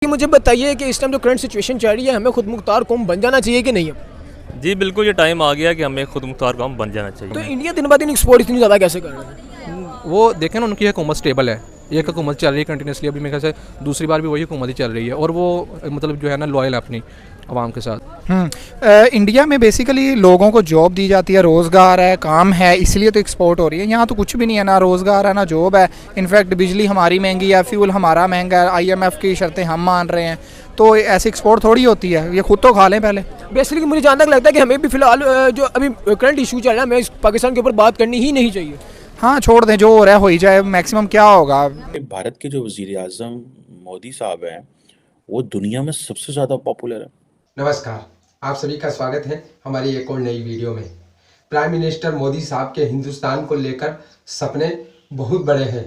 कि मुझे बताइए कि इस टाइम जो करंट सिचुएशन चल रही है, हमें खुद मुख्तार कौम बन जाना चाहिए कि नहीं? जी बिल्कुल, ये टाइम आ गया कि हमें खुद मुख्तार कौम बन जाना तो चाहिए। इंडिया दिन ब दिन एक्सपोर्ट इतनी ज़्यादा कैसे कर रहा है? वो देखें ना, उनकी हुकूमत स्टेबल है। एक हुकूमत चल रही है कंटिन्यूसली, अभी मेरे ख्याल से दूसरी बार भी वही हुकूमत ही चल रही है, और वो मतलब जो है ना लॉयल है अपनी आवाम के साथ। इंडिया में बेसिकली लोगों को जॉब दी जाती है, रोज़गार है, काम है, इसलिए तो एक्सपोर्ट हो रही है। यहाँ तो कुछ भी नहीं है, ना रोज़गार है ना जॉब है। इनफैक्ट बिजली हमारी महंगी है, फ्यूल हमारा महंगा है, IMF की शर्तें हम मान रहे हैं, तो ऐसे एक्सपोर्ट थोड़ी होती है। ये खुद तो खा लें पहले। बेसिकली मुझे जहाँ तक लगता है कि हमें भी फिलहाल जो अभी करंट इशू चल रहा है, हमें इस पाकिस्तान के ऊपर बात करनी ही नहीं चाहिए। हाँ, छोड़ दें, जो हो रहा है हो ही जाए। मैक्सिमम क्या होगा। भारत के जो वज़ीर आज़म मोदी साहब हैं, वो दुनिया में सबसे ज़्यादा पॉपुलर है। नमस्कार, आप सभी का स्वागत है हमारी एक और नई वीडियो में। प्राइम मिनिस्टर मोदी साहब के हिंदुस्तान को लेकर सपने बहुत बड़े हैं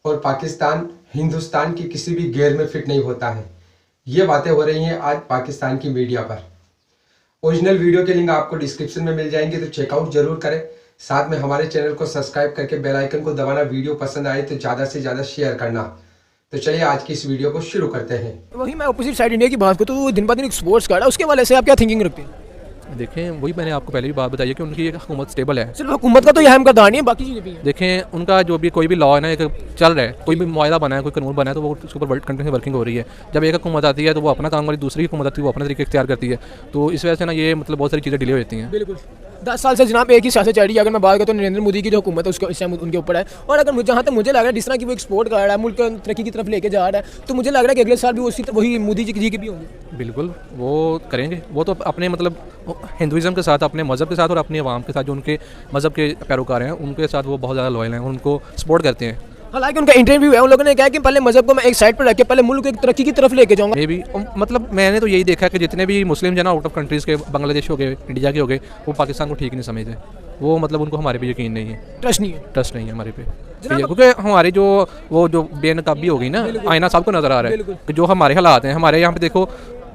और पाकिस्तान हिंदुस्तान की किसी भी घेर में फिट नहीं होता है। ये बातें हो रही हैं आज पाकिस्तान की मीडिया पर। ओरिजिनल वीडियो के लिंक आपको डिस्क्रिप्शन में मिल जाएंगे, तो चेकआउट जरूर करें। साथ में हमारे चैनल को सब्सक्राइब करके बेल आइकन को दबाना। वीडियो पसंद आए तो ज़्यादा से ज़्यादा शेयर करना। तो चलिए आज की इस वीडियो को शुरू करते हैं। वहीं मैं अपोजिट साइड इंडिया की बात करूँ तो दिन ब दिन एक्सपोर्ट्स कर रहा है, उसके वाले से आप क्या थिंकिंग रखते हैं? देखें, वही मैंने आपको पहले भी बात बताई है कि उनकी एक हुकूमत स्टेबल है। सिर्फ हुकूमत का तो यह अहम करदार नहीं है, बाकी चीज़ें भी हैं। देखें, उनका जो भी कोई भी लॉ है ना, एक चल रहा है, कोई भी मुआहदा बना है, कोई कानून बना है, तो वो उसके ऊपर कंटिन्यू वर्किंग हो रही है। जब एक हुकूमत आती है तो वो अपना काम वाली, दूसरी हुकूमत आती है वो अपना तरीके इख्तियार करती है। तो इस वजह से ना ये मतलब बहुत सारी चीज़ें डिले हो जाती हैं। बिल्कुल 10 साल से जनाब एक ही सियासत चल रही है। अगर मैं बात करूँ तो नरेंद्र मोदी की जो हुकूमत है उसको इस टाइम उनके ऊपर है। और अगर जहाँ तक मुझे लग रहा है, जिस तरह की वो एक्सपोर्ट कर रहा है, मुल्क को तरक्की की तरफ लेके जा रहा है, तो मुझे लग रहा है कि अगले साल भी वही मोदी जी के भी होंगे। बिल्कुल वो करेंगे। वो तो अपने मतलब हिंदुइज़्म के साथ, अपने मज़हब के साथ और अपनी आवाम के साथ, जो उनके मज़हब के पैरोकार हैं, उनके साथ वो बहुत ज़्यादा लॉयल हैं, उनको सपोर्ट करते हैं। हालांकि उनका इंटरव्यू है, उन लोगों ने कहा कि पहले मजहब को मैं एक साइड पर रख के पहले मुल्क को एक तरक्की की तरफ लेके जाऊंगा। मे भी मतलब मैंने तो यही देखा कि जितने भी मुस्लिम जो ना आउट ऑफ कंट्रीज़ के, बांग्लादेश हो गए, इंडिया के हो गए, वो पाकिस्तान को ठीक नहीं समझते। वो मतलब उनको हमारे पे यकीन नहीं है, ट्रस्ट नहीं है। ट्रस्ट नहीं है हमारे पे, क्योंकि हमारी जो बेनकाबी हो गई ना, आईना सबको नज़र आ रहा है कि जो हमारे हालात हैं। हमारे यहाँ पे देखो,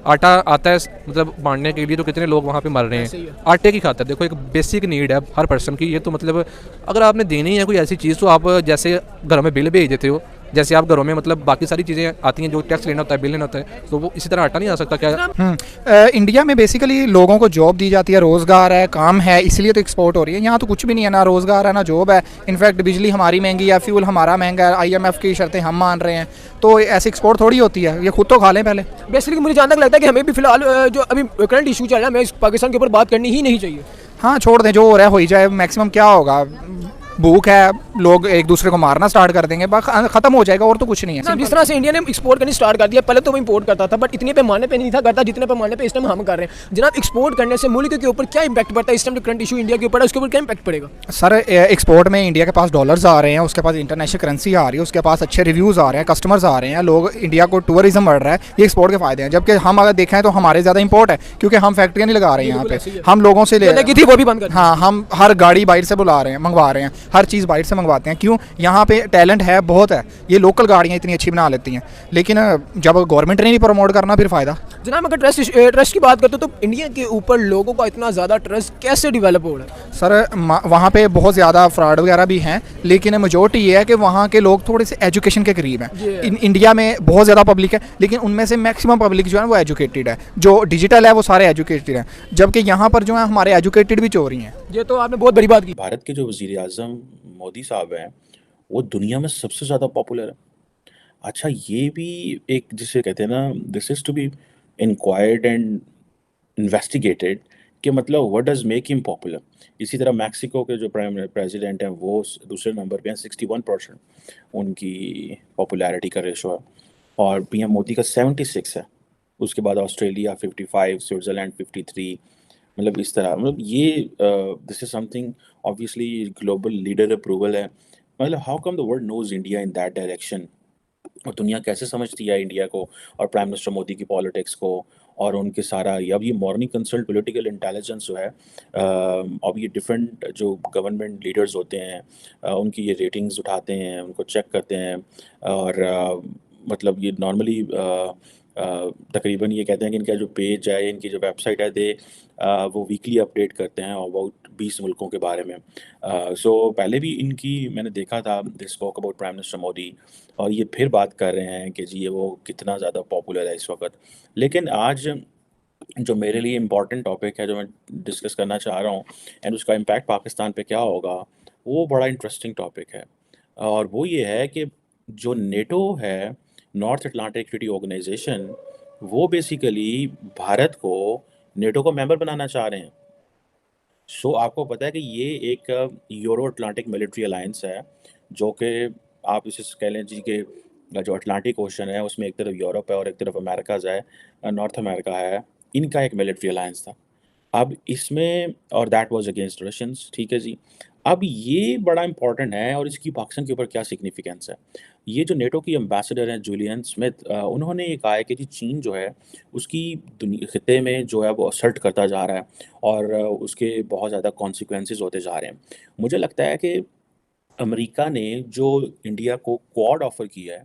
आटा आता है मतलब बांटने के लिए, तो कितने लोग वहाँ पे मर रहे हैं आटे की खातिर। देखो, एक बेसिक नीड है हर पर्सन की। ये तो मतलब अगर आपने देनी है कोई ऐसी चीज़, तो आप जैसे घरों में बिल भेज देते हो, जैसे आप घरों में मतलब बाकी सारी चीज़ें आती हैं, जो टैक्स लेना होता है, बिल लेना होता है, तो वो इसी तरह आटा नहीं आ सकता क्या? इंडिया में बेसिकली लोगों को जॉब दी जाती है, रोज़गार है, काम है, इसलिए तो एक्सपोर्ट हो रही है। यहाँ तो कुछ भी नहीं है, ना रोज़गार है ना जॉब है। इनफैक्ट बिजली हमारी महंगी है, फ्यूल हमारा महंगा है, IMF की शर्तें हम मान रहे हैं, तो ऐसे एक्सपोर्ट थोड़ी होती है। ये खुद तो खा लें पहले। बेसिकली मुझे जहाँ तक लगता है कि हमें भी फिलहाल जो अभी करंट इशू चल रहा है, हमें इस पाकिस्तान के ऊपर बात करनी ही नहीं चाहिए। हाँ, छोड़ दें, जो हो रहा है हो ही जाए। मैक्सिमम क्या होगा, भूख है, लोग एक दूसरे को मारना स्टार्ट कर देंगे, बस खत्म हो जाएगा, और तो कुछ नहीं है। जिस तरह से इंडिया ने एक्सपोर्ट करनी स्टार्ट कर दिया, पहले तो वो इंपोर्ट करता था, बट इतने पैमाने पे नहीं था करता जितने पैमाने पे इस टाइम हम कर रहे हैं। जनाब, एक्सपोर्ट करने से मुल्क के ऊपर क्या इंपैक्ट पड़ता है? इस टाइम जो करंट इशू इंडिया के ऊपर है, उसके ऊपर क्या इंपैक्ट पड़ेगा? सर, एक्सपोर्ट में इंडिया के पास डॉलर्स आ रहे हैं, उसके पास इंटरनेशनल करेंसी आ रही है, उसके पास अच्छे रिव्यूज़ आ रहे हैं, कस्टमर्स आ रहे हैं, लोग, इंडिया को टूरिज्म बढ़ रहा है। ये एक्सपोर्ट के फायदे हैं। जबकि हम अगर देखें तो हमारे ज़्यादा इंपोर्ट है, क्योंकि हम फैक्ट्रियाँ नहीं लगा रहे हैं यहाँ पे, हम लोगों से ले रहे हैं। वो भी बंद कर। हाँ, हम हर गाड़ी बाहर से बुला रहे हैं, मंगवा रहे हैं, हर चीज़ बाहर से मंगवाते हैं। क्यों? यहाँ पे टैलेंट है, बहुत है। ये लोकल गाड़ियाँ इतनी अच्छी बना लेती हैं, लेकिन जब गवर्नमेंट ने नहीं प्रमोट करना, फिर फ़ायदा। जनाब, अगर ट्रस्ट की बात करते हो तो इंडिया के ऊपर लोगों का इतना ज़्यादा ट्रस्ट कैसे डेवलप हो रहा है? सर, वहाँ पे बहुत ज़्यादा फ्रॉड वगैरह भी हैं, लेकिन मेजॉरिटी ये है कि वहाँ के लोग थोड़े से एजुकेशन के करीब हैं। इंडिया में बहुत ज़्यादा पब्लिक है, लेकिन उनमें से मैक्सिमम पब्लिक जो है वो एजुकेटेड है। जो डिजिटल है वो सारे एजुकेटेड हैं, जबकि यहाँ पर जो है हमारे एजुकेटेड भी चोरी हैं। ये तो आपने बहुत बड़ी बात की। भारत के जो वज़ीर आज़म मोदी साहब हैं, वो दुनिया में सबसे ज़्यादा पॉपुलर है। अच्छा, ये भी एक जिसे कहते हैं ना, this is to be inquired and investigated, कि मतलब what does make him popular. इसी तरह मैक्सिको के जो प्रेसिडेंट हैं, वो दूसरे नंबर पे हैं, 61% उनकी पॉपुलैरिटी का रेशो है, और PM मोदी का 76 है। उसके बाद ऑस्ट्रेलिया 55, स्विट्ज़रलैंड 53। मतलब इस तरह, मतलब ये this is something, obviously global leader approval है। मतलब how come the world knows India in that direction, और दुनिया कैसे समझती है इंडिया को और प्राइम मिनिस्टर मोदी की पॉलिटिक्स को, और उनके सारा ये, अब ये मॉर्निंग कंसल्ट पॉलिटिकल इंटेलिजेंस जो है, अब ये डिफरेंट जो गवर्नमेंट लीडर्स होते हैं, उनकी ये रेटिंग्स उठाते हैं, उनको चेक करते हैं, और मतलब ये नॉर्मली तकरीबन ये कहते हैं कि इनका जो पेज है, इनकी जो वेबसाइट है, वो वीकली अपडेट करते हैं अबाउट 20 मुल्कों के बारे में। सो पहले भी इनकी मैंने देखा था, they spoke about prime minister Modi, और ये फिर बात कर रहे हैं कि जी ये वो कितना ज़्यादा पॉपुलर है इस वक्त। लेकिन आज जो मेरे लिए इम्पॉर्टेंट टॉपिक है, जो मैं डिस्कस करना चाह रहा हूँ, एंड उसका इम्पैक्ट पाकिस्तान पे क्या होगा, वो बड़ा इंटरेस्टिंग टॉपिक है। और वो ये है कि जो नेटो है, नॉर्थ अटलांटिक ट्रीटी ऑर्गेनाइजेशन, वो बेसिकली भारत को नेटो का मेंबर बनाना चाह रहे हैं। सो आपको पता है कि ये एक यूरो अटलांटिक मिलिट्री अलायंस है, जो कि आप इसे कह लें जी कि जो अटलांटिक ओशन है उसमें एक तरफ यूरोप है और एक तरफ अमेरिकाज़ है, नॉर्थ अमेरिका है। इनका एक मिलिट्री अलायंस था। अब इसमें, और दैट वाज अगेंस्ट रशियंस, ठीक है जी। अब ये बड़ा इंपॉर्टेंट है, और इसकी पाकिस्तान के ऊपर क्या सिग्निफिकेंस है। ये जो नेटो की एम्बेसडर हैं जूलियन स्मिथ, उन्होंने ये कहा है कि जी चीन जो है उसकी दुनिया खिते में जो है वो असर्ट करता जा रहा है, और उसके बहुत ज़्यादा कॉन्सिक्वेंसेस होते जा रहे हैं। मुझे लगता है कि अमेरिका ने जो इंडिया को क्वाड ऑफ़र किया है,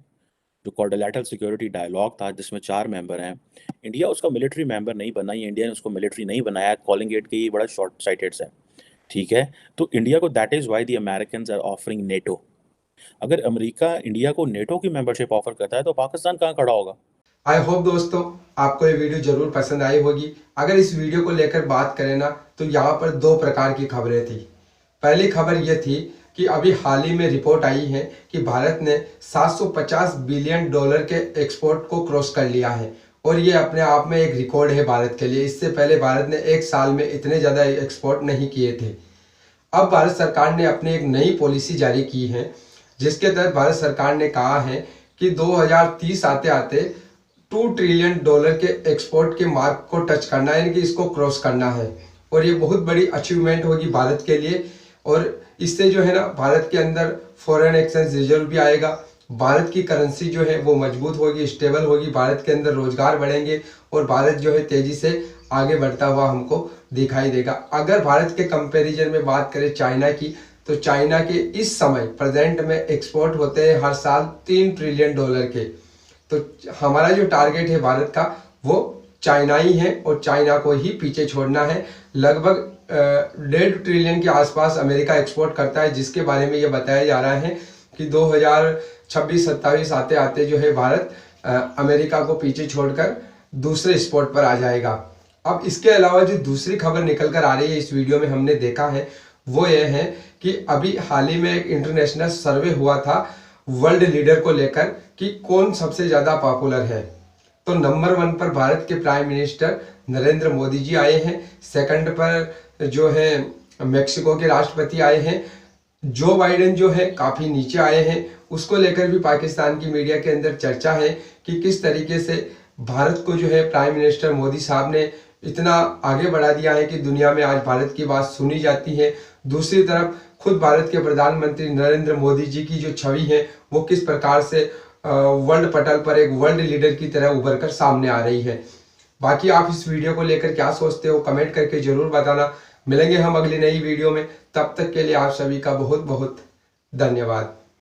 जो क्वाड्रिलैटरल सिक्योरिटी डायलॉग था जिसमें 4 मेंबर हैं, इंडिया उसका मिलिट्री मेंबर नहीं बना, ये इंडिया ने उसको मिलिट्री नहीं बनाया, कॉलिंग इट कि ये बड़ा शॉर्ट साइटेड है, ठीक है। तो इंडिया को, that is why the Americans are offering NATO. अगर अमेरिका इंडिया को नेटो की मेंबरशिप ऑफर करता है तो पाकिस्तान कहाँ खड़ा होगा। आई होप दोस्तों आपको ये वीडियो जरूर पसंद आई होगी। अगर इस वीडियो को लेकर बात करें ना, तो यहाँ पर 2 प्रकार की खबरें थी। पहली खबर ये थी कि अभी हाल ही में रिपोर्ट आई है कि भारत ने 750 बिलियन डॉलर के एक्सपोर्ट को क्रॉस कर लिया है, और ये अपने आप में एक रिकॉर्ड है भारत के लिए। इससे पहले भारत ने एक साल में इतने ज़्यादा एक्सपोर्ट नहीं किए थे। अब भारत सरकार ने अपनी एक नई पॉलिसी जारी की है, जिसके तहत भारत सरकार ने कहा है कि 2030 आते आते 2 ट्रिलियन डॉलर के एक्सपोर्ट के मार्क को टच करना है, यानी कि इसको क्रॉस करना है। और ये बहुत बड़ी अचीवमेंट होगी भारत के लिए, और इससे जो है ना भारत के अंदर फॉरेन एक्सचेंज रिजर्व भी आएगा, भारत की करेंसी जो है वो मजबूत होगी, स्टेबल होगी, भारत के अंदर रोजगार बढ़ेंगे, और भारत जो है तेजी से आगे बढ़ता हुआ हमको दिखाई देगा। अगर भारत के कंपैरिजन में बात करें चाइना की, तो चाइना के इस समय प्रेजेंट में एक्सपोर्ट होते हैं हर साल 3 ट्रिलियन डॉलर के। तो हमारा जो टारगेट है भारत का, वो चाइना ही है, और चाइना को ही पीछे छोड़ना है। लगभग 1.5 ट्रिलियन के आसपास अमेरिका एक्सपोर्ट करता है, जिसके बारे में ये बताया जा रहा है कि 2026-27 आते आते जो है भारत अमेरिका को पीछे छोड़कर दूसरे स्पॉट पर आ जाएगा। अब इसके अलावा जो दूसरी खबर निकल कर आ रही है इस वीडियो में हमने देखा है, वो ये है कि अभी हाल ही में एक इंटरनेशनल सर्वे हुआ था वर्ल्ड लीडर को लेकर कि कौन सबसे ज़्यादा पॉपुलर है। तो नंबर 1 पर भारत के प्राइम मिनिस्टर नरेंद्र मोदी जी आए हैं, सेकंड पर जो है मेक्सिको के राष्ट्रपति आए हैं, जो बाइडेन जो है काफ़ी नीचे आए हैं। उसको लेकर भी पाकिस्तान की मीडिया के अंदर चर्चा है कि किस तरीके से भारत को जो है प्राइम मिनिस्टर मोदी साहब ने इतना आगे बढ़ा दिया है कि दुनिया में आज भारत की बात सुनी जाती है। दूसरी तरफ खुद भारत के प्रधानमंत्री नरेंद्र मोदी जी की जो छवि है वो किस प्रकार से वर्ल्ड पटल पर एक वर्ल्ड लीडर की तरह उभर कर सामने आ रही है। बाकी आप इस वीडियो को लेकर क्या सोचते हो, कमेंट करके जरूर बताना। मिलेंगे हम अगली नई वीडियो में, तब तक के लिए आप सभी का बहुत बहुत धन्यवाद।